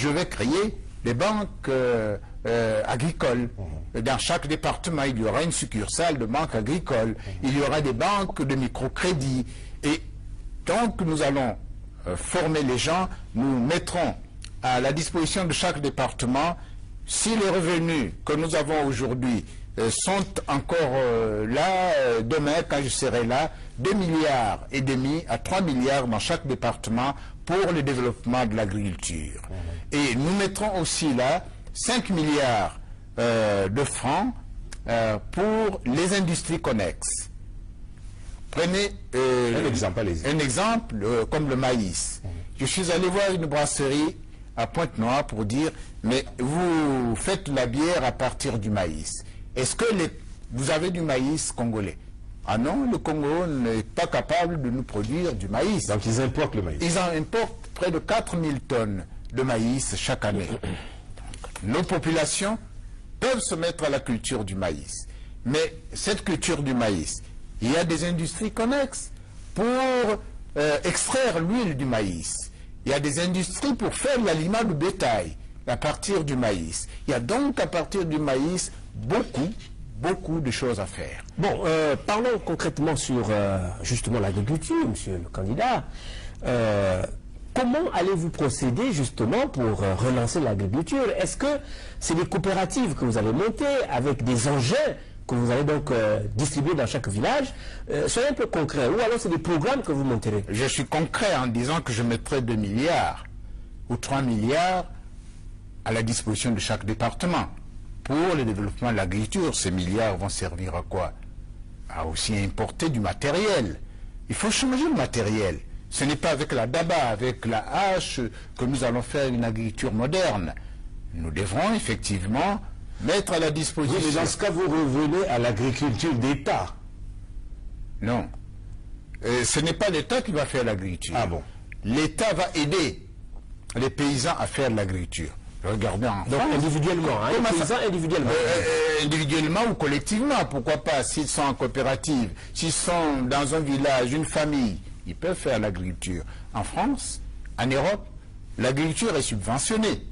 je vais créer des banques agricoles. Dans chaque département, il y aura une succursale de banque agricole. Il y aura des banques de microcrédit. Et donc, nous allons former les gens. Nous mettrons à la disposition de chaque département, si les revenus que nous avons aujourd'hui sont encore là, demain, quand je serai là, 2,5 milliards à 3 milliards dans chaque département pour le développement de l'agriculture. Et nous mettrons aussi là 5 milliards de francs pour les industries connexes. Prenez un exemple comme le maïs. Je suis allé voir une brasserie à Pointe-Noire pour dire, mais vous faites la bière à partir du maïs. Est-ce que vous avez du maïs congolais? Ah non, le Congo n'est pas capable de nous produire du maïs. Donc ils importent le maïs. Ils en importent près de 4000 tonnes de maïs chaque année. Nos populations peuvent se mettre à la culture du maïs. Mais cette culture du maïs, il y a des industries connexes pour extraire l'huile du maïs. Il y a des industries pour faire l'aliment de bétail à partir du maïs. Il y a donc à partir du maïs beaucoup de choses à faire. Bon, parlons concrètement sur justement l'agriculture, monsieur le candidat. Comment allez-vous procéder justement pour relancer l'agriculture? Est-ce que c'est des coopératives que vous allez monter avec des engins que vous allez donc distribuer dans chaque village? Soyez un peu concret. Ou alors c'est des programmes que vous monterez? Je suis concret en disant que je mettrai 2 milliards ou 3 milliards à la disposition de chaque département pour le développement de l'agriculture. Ces milliards vont servir à quoi? À aussi importer du matériel. Il faut changer le matériel. Ce n'est pas avec la daba, avec la hache que nous allons faire une agriculture moderne. Nous devrons effectivement mettre à la disposition... Oui, mais dans ce cas, vous revenez à l'agriculture d'État. Non. Ce n'est pas l'État qui va faire l'agriculture. Ah bon? L'État va aider les paysans à faire l'agriculture. Regardez en Donc France. individuellement, hein, les paysans individuellement. Individuellement ou collectivement, pourquoi pas, s'ils sont en coopérative, s'ils sont dans un village, une famille, ils peuvent faire l'agriculture. En France, en Europe, l'agriculture est subventionnée.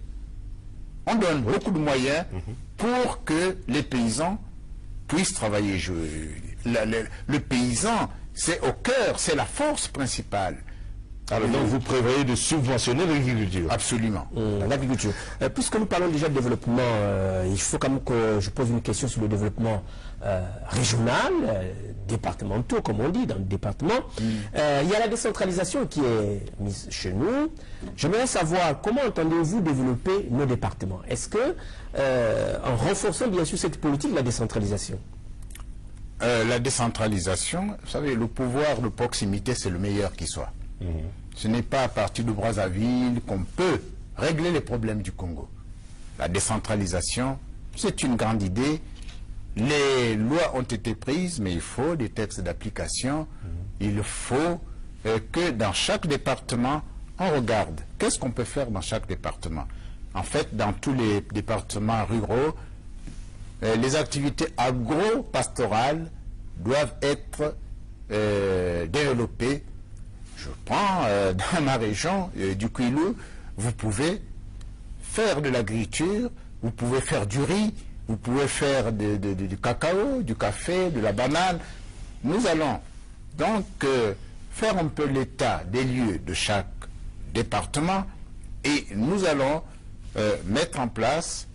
On donne beaucoup de moyens pour que les paysans puissent travailler. Le paysan, c'est au cœur, c'est la force principale. Alors donc vous prévoyez de subventionner l'agriculture? Absolument. L'agriculture. Puisque nous parlons déjà de développement, il faut quand même que je pose une question sur le développement régional, départemental, comme on dit, dans le département. Il y a la décentralisation qui est mise chez nous. J'aimerais savoir comment entendez-vous développer nos départements? Est-ce que, en renforçant bien sûr cette politique de la décentralisation? La décentralisation, vous savez, le pouvoir de proximité, c'est le meilleur qui soit. Ce n'est pas à partir de Brazzaville qu'on peut régler les problèmes du Congo. La décentralisation, c'est une grande idée. Les lois ont été prises, mais il faut des textes d'application. Il faut que dans chaque département, on regarde qu'est-ce qu'on peut faire dans chaque département. En fait, dans tous les départements ruraux, les activités agro-pastorales doivent être développées. Je prends dans ma région du Kwilu, vous pouvez faire de l'agriculture, vous pouvez faire du riz, vous pouvez faire du cacao, du café, de la banane. Nous allons donc faire un peu l'état des lieux de chaque département et nous allons mettre en place,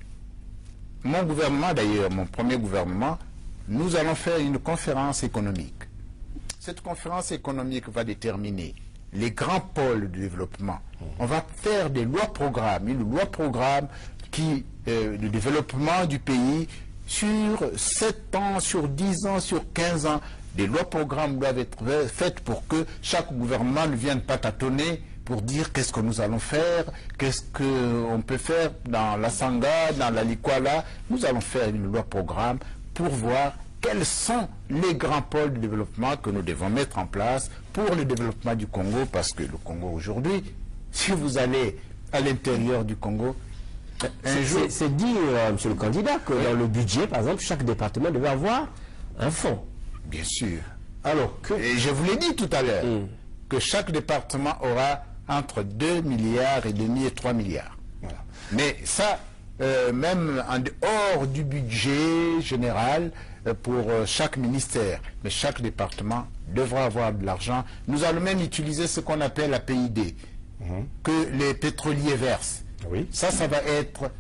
mon gouvernement d'ailleurs, mon premier gouvernement, nous allons faire une conférence économique. Cette conférence économique va déterminer les grands pôles de développement. On va faire des lois-programmes, une loi-programme qui, le développement du pays sur 7 ans, sur 10 ans, sur 15 ans. Des lois-programmes doivent être faites pour que chaque gouvernement ne vienne pas tâtonner pour dire qu'est-ce que nous allons faire, qu'est-ce qu'on peut faire dans la Sangha, dans la Likwala. Nous allons faire une loi-programme pour voir quels sont les grands pôles de développement que nous devons mettre en place pour le développement du Congo, parce que le Congo aujourd'hui, si vous allez à l'intérieur du Congo, c'est dire, monsieur le candidat, que dans le budget, par exemple, chaque département devait avoir un fonds. Bien sûr. Alors, et je vous l'ai dit tout à l'heure, que chaque département aura entre 2,5 milliards et 3 milliards. Voilà. Mais ça, même en dehors du budget général pour chaque ministère, mais chaque département devra avoir de l'argent. Nous allons même utiliser ce qu'on appelle la PID, que les pétroliers versent. Oui. Ça va être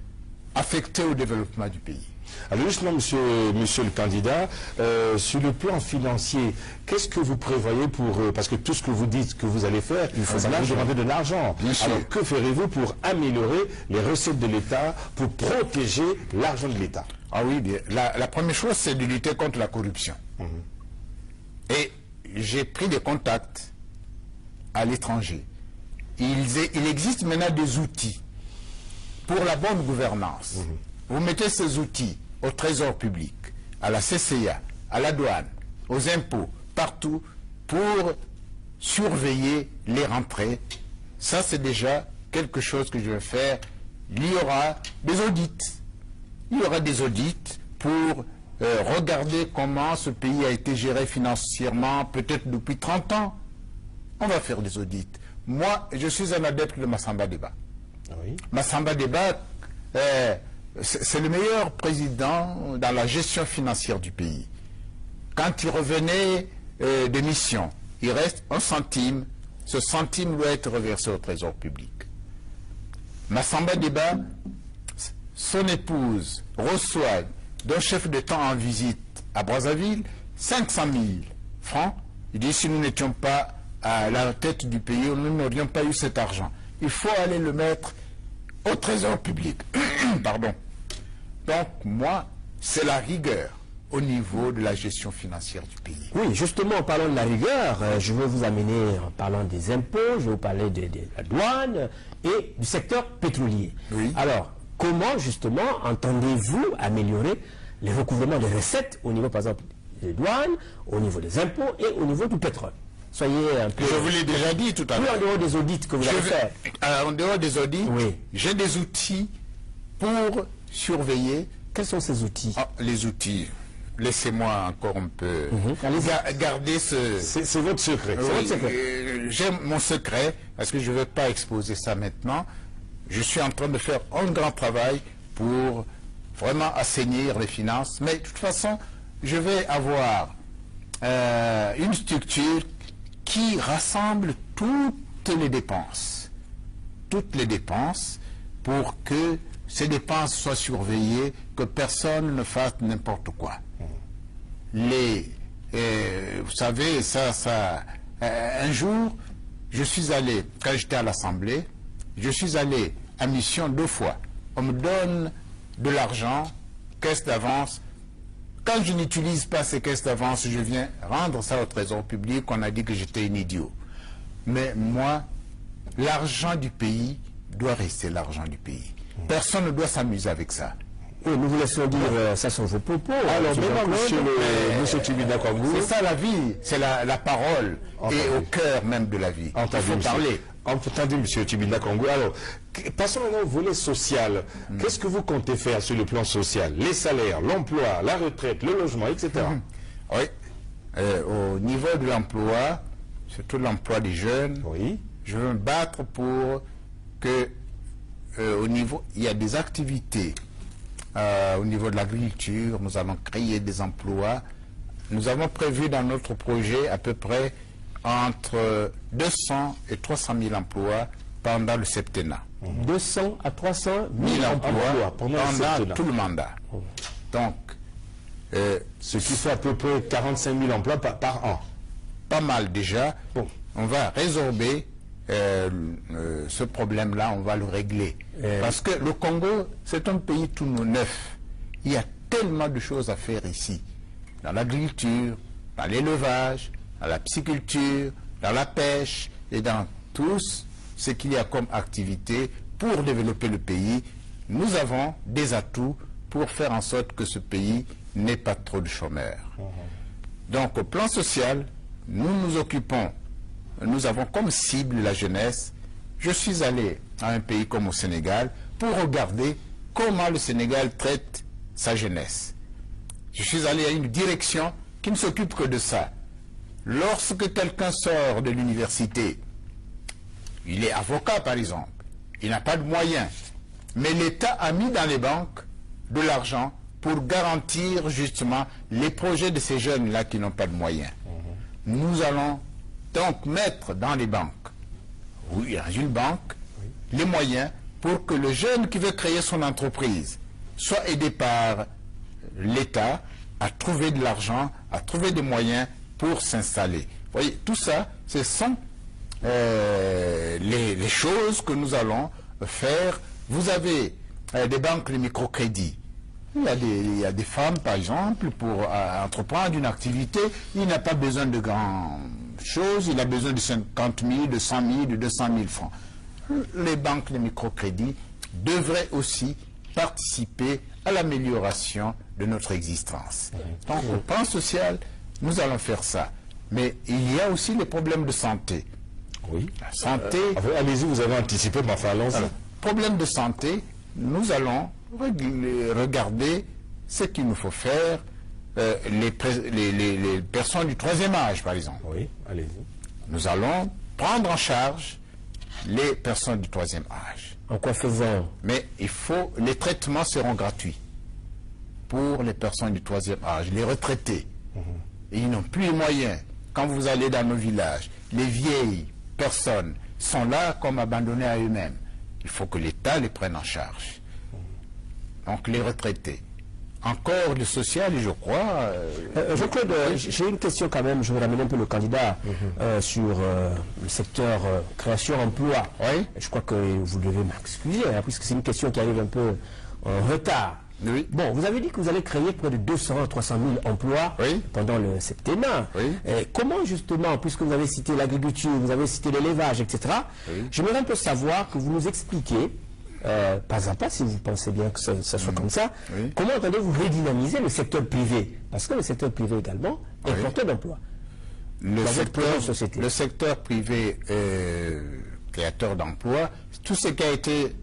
affecté au développement du pays. Alors justement, monsieur le candidat, sur le plan financier, qu'est-ce que vous prévoyez pour... parce que tout ce que vous dites que vous allez faire, il faut vous demander de l'argent. Alors que ferez-vous pour améliorer les recettes de l'État, pour protéger l'argent de l'État? Ah oui, bien. La première chose, c'est de lutter contre la corruption. Et j'ai pris des contacts à l'étranger. Il existe maintenant des outils pour la bonne gouvernance. Vous mettez ces outils au Trésor public, à la CCA, à la douane, aux impôts, partout, pour surveiller les rentrées. Ça, c'est déjà quelque chose que je vais faire. Il y aura des audits. Il y aura des audits pour regarder comment ce pays a été géré financièrement, peut-être depuis 30 ans. On va faire des audits. Moi, je suis un adepte de Massamba Deba. Oui. Massamba Deba, c'est le meilleur président dans la gestion financière du pays. Quand il revenait de mission, il reste 1 centime. Ce centime doit être reversé au Trésor public. Massamba Deba, son épouse reçoit d'un chef d'État en visite à Brazzaville 500 000 francs. Il dit, si nous n'étions pas à la tête du pays, nous n'aurions pas eu cet argent. Il faut aller le mettre au Trésor public. Pardon. Donc, moi, c'est la rigueur au niveau de la gestion financière du pays. Oui, justement, en parlant de la rigueur, je veux vous amener, en parlant des impôts, je vais vous parler de la douane et du secteur pétrolier. Oui. Alors, comment, justement, entendez-vous améliorer les recouvrements des recettes au niveau, par exemple, des douanes, au niveau des impôts et au niveau du pétrole? Soyez un peu... Je vous l'ai déjà dit tout à l'heure. En dehors des audits que vous allez faire. En dehors des audits, Oui. j'ai des outils pour surveiller. Quels sont ces outils? Les outils, laissez-moi encore un peu garder ce... C'est votre secret. Oui, C'est votre secret. j'ai mon secret, parce que je ne vais pas exposer ça maintenant. Je suis en train de faire un grand travail pour vraiment assainir les finances. Mais de toute façon, je vais avoir une structure qui rassemble toutes les dépenses. Toutes les dépenses pour que ces dépenses soient surveillées, que personne ne fasse n'importe quoi. Vous savez, un jour, je suis allé, quand j'étais à l'Assemblée, je suis allé à mission 2 fois. On me donne de l'argent, caisse d'avance. Quand je n'utilise pas ces caisses d'avance, je viens rendre ça au Trésor public. On a dit que j'étais un idiot. Mais moi, l'argent du pays doit rester l'argent du pays. Personne ne doit s'amuser avec ça. Oui, nous vous laissons dire, ça sont vos propos. Alors, maintenant, monsieur Tibida Kangou, c'est ça la vie, c'est la parole, et au cœur même de la vie. Il faut parler. Entendu, monsieur Tibida Kangou. Alors, passons maintenant au volet social. Qu'est-ce que vous comptez faire sur le plan social? Les salaires, l'emploi, la retraite, le logement, etc. Oui. Au niveau de l'emploi, surtout l'emploi des jeunes, Oui. je veux me battre pour que, au niveau, il y a des activités. Au niveau de l'agriculture, nous allons créer des emplois. Nous avons prévu dans notre projet à peu près entre 200 et 300 000 emplois pendant le septennat. 200 à 300 000 emplois pendant tout le mandat. Donc, ce qui fait à peu près 45 000 emplois par an. Pas mal déjà. Bon. On va résorber ce problème-là, on va le régler. Parce que le Congo, c'est un pays tout neuf. Il y a tellement de choses à faire ici. Dans l'agriculture, dans l'élevage, dans la pisciculture, dans la pêche et dans tout ce qu'il y a comme activité pour développer le pays. Nous avons des atouts pour faire en sorte que ce pays n'ait pas trop de chômeurs. Donc au plan social, nous nous occupons, nous avons comme cible la jeunesse. Je suis allé à un pays comme au Sénégal pour regarder comment le Sénégal traite sa jeunesse. Je suis allé à une direction qui ne s'occupe que de ça. Lorsque quelqu'un sort de l'université, il est avocat par exemple, il n'a pas de moyens, Mais l'État a mis dans les banques de l'argent pour garantir justement les projets de ces jeunes-là qui n'ont pas de moyens. Nous allons donc mettre dans les banques, oui, dans une banque, les moyens pour que le jeune qui veut créer son entreprise soit aidé par l'État à trouver de l'argent, à trouver des moyens pour s'installer. Vous voyez, tout ça, ce sont les choses que nous allons faire. Vous avez des banques de microcrédit. Il y a des femmes, par exemple, pour entreprendre une activité, il n'a pas besoin de grandes choses, il a besoin de 50 000, de 100 000, de 200 000 francs. Les banques de microcrédit devraient aussi participer à l'amélioration de notre existence. Donc, au plan social, nous allons faire ça. Mais il y a aussi les problèmes de santé. Oui. La santé... allez-y, vous avez anticipé, mais enfin, allons-y. Problème de santé, nous allons regarder ce qu'il nous faut faire, les personnes du troisième âge, par exemple. Oui, allez-y. Nous allons prendre en charge les personnes du troisième âge. En quoi faisant? Mais les traitements seront gratuits pour les personnes du troisième âge, les retraités. Et ils n'ont plus les moyens. Quand vous allez dans nos villages, les vieilles personnes sont là comme abandonnées à eux-mêmes. Il faut que l'État les prenne en charge. Donc les retraités. Encore le social, je crois... Jean-Claude, j'ai une question quand même, je vais ramener un peu le candidat sur le secteur création-emploi. Oui. Je crois que vous devez m'excuser, hein, puisque c'est une question qui arrive un peu en retard. Oui. Bon, vous avez dit que vous allez créer près de 200 à 300 000 emplois pendant le septennat. Oui. Comment justement, puisque vous avez cité l'agriculture, vous avez cité l'élevage, etc., j'aimerais un peu savoir que vous nous expliquiez, pas à pas, si vous pensez bien que ça soit comme ça, comment entendez-vous redynamiser le secteur privé? Parce que le secteur privé également est porteur d'emploi. Le secteur privé créateur d'emplois, tout ce qui a été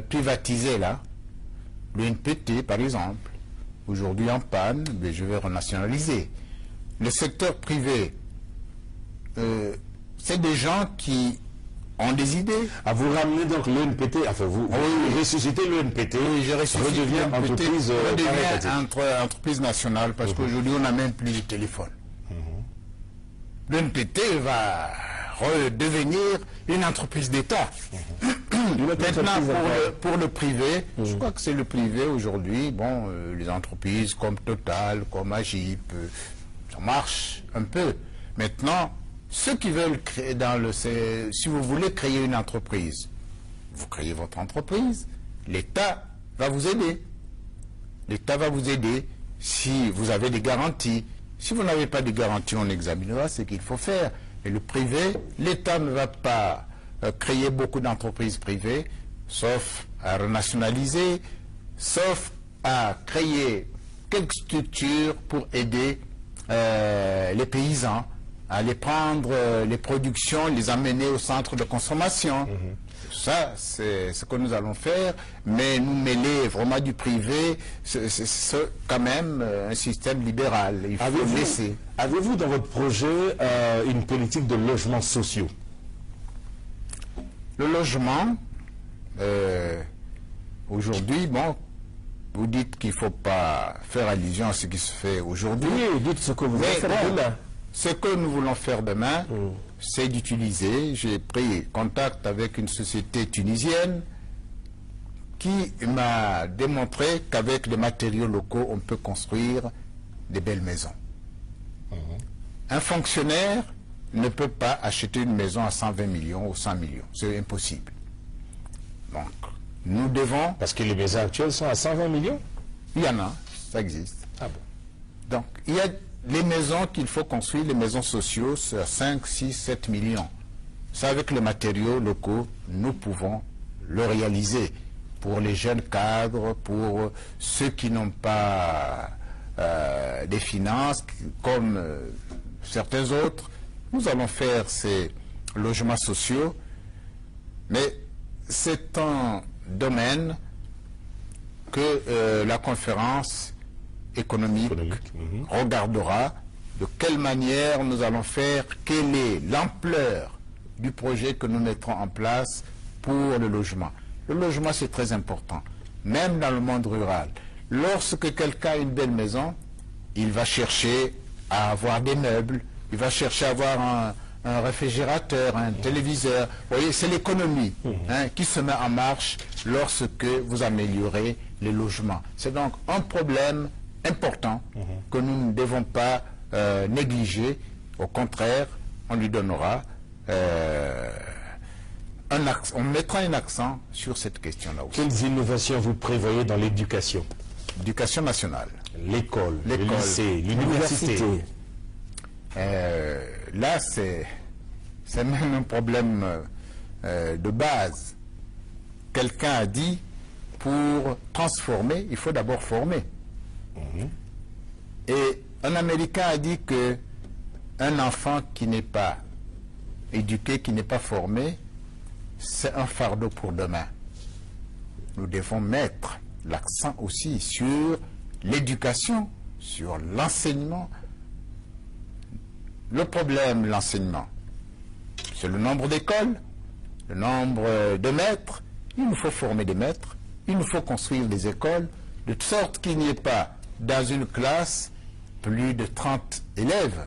privatisé là, le NPT par exemple, aujourd'hui en panne, mais je vais renationaliser. Le secteur privé, c'est des gens qui ont des idées. Ah, vous ramenez donc l'ENPT, enfin vous ressuscitez l'ENPT, je redevient entreprise nationale, parce qu'aujourd'hui on n'a même plus de téléphone. L'ENPT va redevenir une entreprise d'État. Maintenant, pour le privé, je crois que c'est le privé aujourd'hui, bon, les entreprises comme Total, comme Agip, ça marche un peu. Maintenant, ceux qui veulent créer si vous voulez créer une entreprise, vous créez votre entreprise, l'État va vous aider. L'État va vous aider si vous avez des garanties. Si vous n'avez pas de garanties, on examinera ce qu'il faut faire. Et le privé, l'État ne va pas créer beaucoup d'entreprises privées, sauf à renationaliser, sauf à créer quelques structures pour aider les paysans à aller prendre les productions, les amener au centre de consommation. Ça, c'est ce que nous allons faire, mais nous mêler vraiment du privé, c'est quand même un système libéral. Il faut laisser. Avez-vous dans votre projet une politique de logements sociaux? Le logement, aujourd'hui, bon, vous dites qu'il ne faut pas faire allusion à ce qui se fait aujourd'hui. Oui, dites ce que vous voulez faire demain. Ce que nous voulons faire demain, c'est d'utiliser, j'ai pris contact avec une société tunisienne qui m'a démontré qu'avec des matériaux locaux, on peut construire des belles maisons. Un fonctionnaire ne peut pas acheter une maison à 120 millions ou 100 millions. C'est impossible. Donc, nous devons... Parce que les maisons actuelles sont à 120 millions? Il y en a, ça existe. Ah bon. Donc, il y a les maisons qu'il faut construire, les maisons sociaux, c'est à 5, 6, 7 millions. Ça, avec les matériaux locaux, nous pouvons le réaliser. Pour les jeunes cadres, pour ceux qui n'ont pas des finances, comme certains autres, nous allons faire ces logements sociaux, mais c'est un domaine que la conférence économique regardera de quelle manière nous allons faire, quelle est l'ampleur du projet que nous mettrons en place pour le logement. Le logement, c'est très important, même dans le monde rural. Lorsque quelqu'un a une belle maison, il va chercher à avoir des meubles, il va chercher à avoir un réfrigérateur, un téléviseur. Vous voyez, c'est l'économie qui se met en marche lorsque vous améliorez les logements. C'est donc un problème important que nous ne devons pas négliger. Au contraire, on lui donnera on mettra un accent sur cette question-là aussi. Quelles innovations vous prévoyez dans l'éducation? Éducation nationale. L'école, le lycée, l'université. Là, c'est même un problème de base. Quelqu'un a dit, pour transformer, il faut d'abord former. Et un Américain a dit que un enfant qui n'est pas éduqué, qui n'est pas formé, c'est un fardeau pour demain. Nous devons mettre l'accent aussi sur l'éducation, sur l'enseignement. Le problème, l'enseignement, c'est le nombre d'écoles, le nombre de maîtres. Il nous faut former des maîtres, il nous faut construire des écoles, de sorte qu'il n'y ait pas dans une classe plus de 30 élèves.